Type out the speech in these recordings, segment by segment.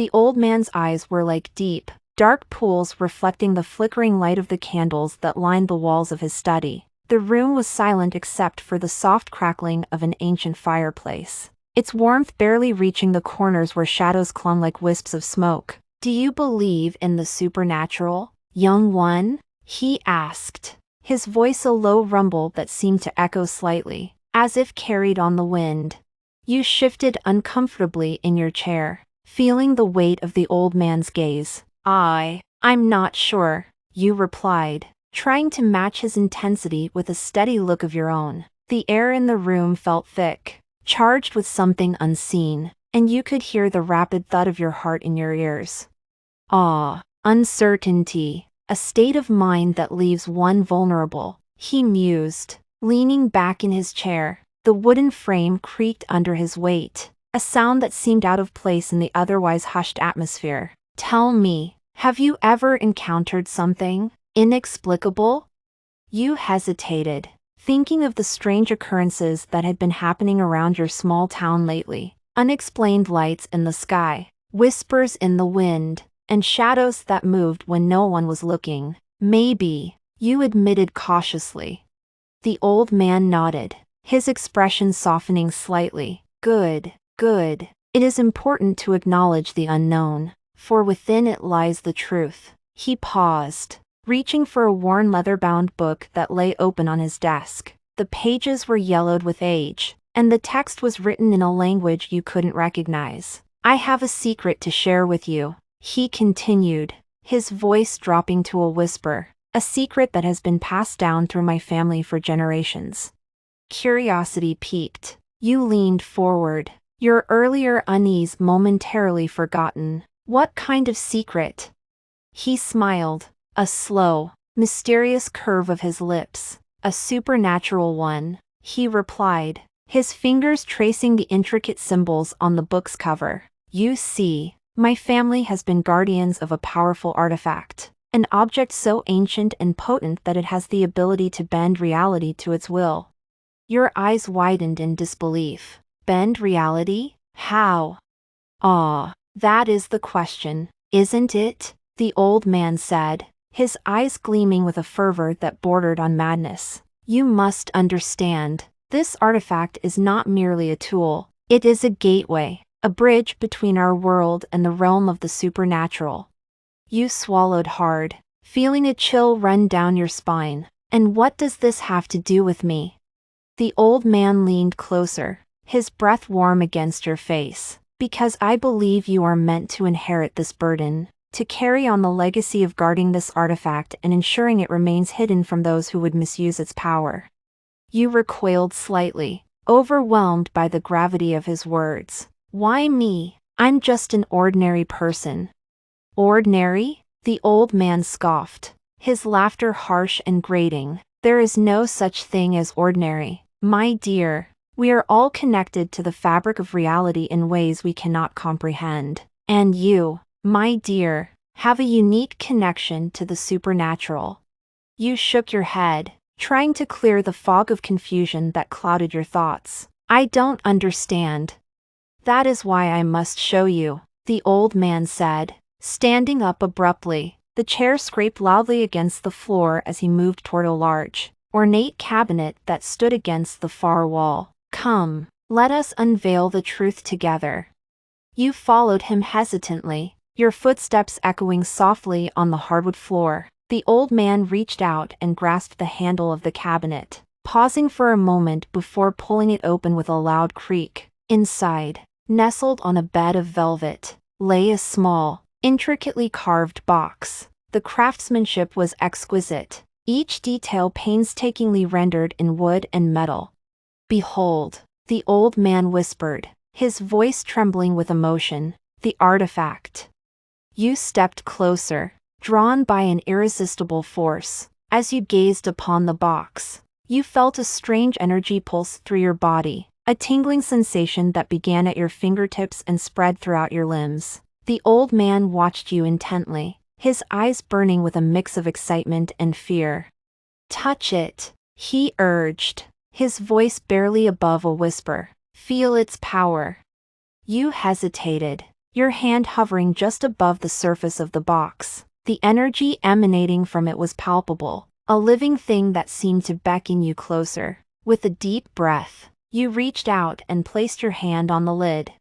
The old man's eyes were like deep, dark pools reflecting the flickering light of the candles that lined the walls of his study. The room was silent except for the soft crackling of an ancient fireplace, its warmth barely reaching the corners where shadows clung like wisps of smoke. "Do you believe in the supernatural, young one?" he asked, his voice a low rumble that seemed to echo slightly, as if carried on the wind. You shifted uncomfortably in your chair, feeling the weight of the old man's gaze. I'm not sure," you replied, trying to match his intensity with a steady look of your own. The air in the room felt thick, charged with something unseen, and you could hear the rapid thud of your heart in your ears. Uncertainty, a state of mind that leaves one vulnerable, he mused, leaning back in his chair. The wooden frame creaked under his weight, a sound that seemed out of place in the otherwise hushed atmosphere. "Tell me, have you ever encountered something inexplicable?" You hesitated, thinking of the strange occurrences that had been happening around your small town lately. Unexplained lights in the sky, whispers in the wind, and shadows that moved when no one was looking. "Maybe," you admitted cautiously. The old man nodded, his expression softening slightly. Good. It is important to acknowledge the unknown, for within it lies the truth." He paused, reaching for a worn leather-bound book that lay open on his desk. The pages were yellowed with age, and the text was written in a language you couldn't recognize. "I have a secret to share with you," he continued, his voice dropping to a whisper. "A secret that has been passed down through my family for generations." Curiosity piqued. You leaned forward, your earlier unease momentarily forgotten. "What kind of secret?" He smiled, a slow, mysterious curve of his lips. "A supernatural one," he replied, his fingers tracing the intricate symbols on the book's cover. "You see, my family has been guardians of a powerful artifact, an object so ancient and potent that it has the ability to bend reality to its will." Your eyes widened in disbelief. "Bend reality? How?" That is the question, isn't it?" the old man said, his eyes gleaming with a fervor that bordered on madness. "You must understand, this artifact is not merely a tool, it is a gateway, a bridge between our world and the realm of the supernatural." You swallowed hard, feeling a chill run down your spine. "And what does this have to do with me?" The old man leaned closer, his breath warm against your face. "Because I believe you are meant to inherit this burden, to carry on the legacy of guarding this artifact and ensuring it remains hidden from those who would misuse its power." You recoiled slightly, overwhelmed by the gravity of his words. "Why me? I'm just an ordinary person." "Ordinary?" the old man scoffed, his laughter harsh and grating. "There is no such thing as ordinary, my dear. We are all connected to the fabric of reality in ways we cannot comprehend. And you, my dear, have a unique connection to the supernatural." You shook your head, trying to clear the fog of confusion that clouded your thoughts. "I don't understand." "That is why I must show you," the old man said, standing up abruptly. The chair scraped loudly against the floor as he moved toward a large, ornate cabinet that stood against the far wall. "Come, let us unveil the truth together." You followed him hesitantly, your footsteps echoing softly on the hardwood floor. The old man reached out and grasped the handle of the cabinet, pausing for a moment before pulling it open with a loud creak. Inside, nestled on a bed of velvet, lay a small, intricately carved box. The craftsmanship was exquisite, each detail painstakingly rendered in wood and metal. "Behold," the old man whispered, his voice trembling with emotion, "the artifact." You stepped closer, drawn by an irresistible force. As you gazed upon the box, you felt a strange energy pulse through your body, a tingling sensation that began at your fingertips and spread throughout your limbs. The old man watched you intently, his eyes burning with a mix of excitement and fear. "Touch it," he urged, his voice barely above a whisper. "Feel its power." You hesitated, your hand hovering just above the surface of the box. The energy emanating from it was palpable, a living thing that seemed to beckon you closer. With a deep breath, you reached out and placed your hand on the lid.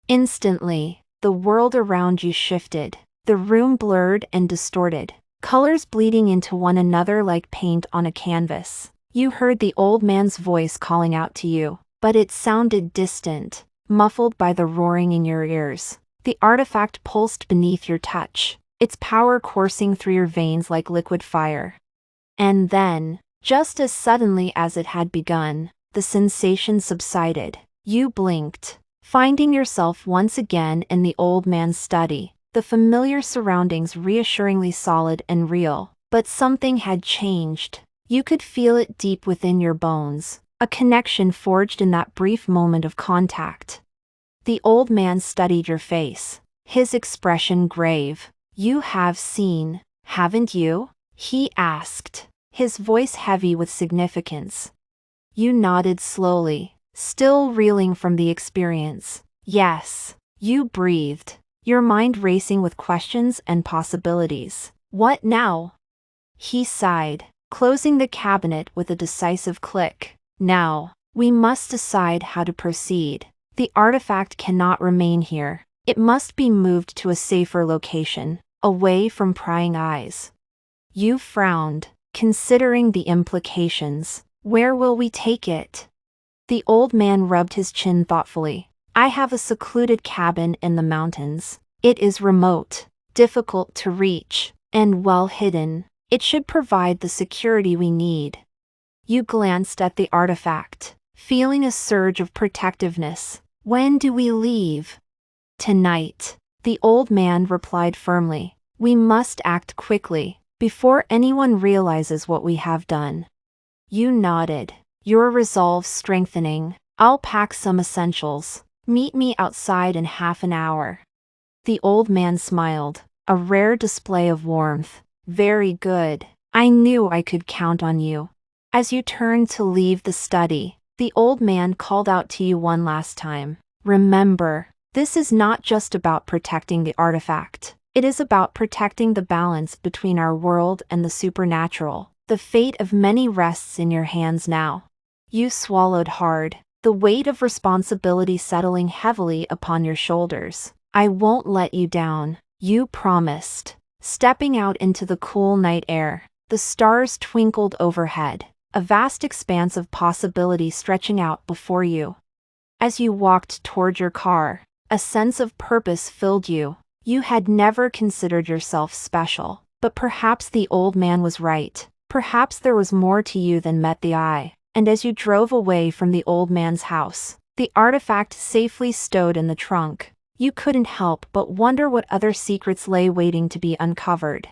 Instantly, the world around you shifted. The room blurred and distorted, colors bleeding into one another like paint on a canvas. You heard the old man's voice calling out to you, but it sounded distant, muffled by the roaring in your ears. The artifact pulsed beneath your touch, its power coursing through your veins like liquid fire. And then, just as suddenly as it had begun, the sensation subsided. You blinked, finding yourself once again in the old man's study, the familiar surroundings reassuringly solid and real. But something had changed. You could feel it deep within your bones, a connection forged in that brief moment of contact. The old man studied your face, his expression grave. "You have seen, haven't you?" he asked, his voice heavy with significance. You nodded slowly, still reeling from the experience. "Yes." You breathed, your mind racing with questions and possibilities. "What now?" He sighed, closing the cabinet with a decisive click. "Now, we must decide how to proceed. The artifact cannot remain here. It must be moved to a safer location, away from prying eyes." You frowned, considering the implications. "Where will we take it?" The old man rubbed his chin thoughtfully. "I have a secluded cabin in the mountains. It is remote, difficult to reach, and well hidden. It should provide the security we need." You glanced at the artifact, feeling a surge of protectiveness. "When do we leave?" "Tonight," the old man replied firmly. "We must act quickly, before anyone realizes what we have done." You nodded, your resolve strengthening. "I'll pack some essentials. Meet me outside in half an hour." The old man smiled, a rare display of warmth. "Very good. I knew I could count on you." As you turned to leave the study, the old man called out to you one last time. "Remember, this is not just about protecting the artifact. It is about protecting the balance between our world and the supernatural. The fate of many rests in your hands now." You swallowed hard, the weight of responsibility settling heavily upon your shoulders. "I won't let you down," you promised. Stepping out into the cool night air, the stars twinkled overhead, a vast expanse of possibility stretching out before you. As you walked toward your car, a sense of purpose filled you. You had never considered yourself special, but perhaps the old man was right. Perhaps there was more to you than met the eye. And as you drove away from the old man's house, the artifact safely stowed in the trunk, you couldn't help but wonder what other secrets lay waiting to be uncovered.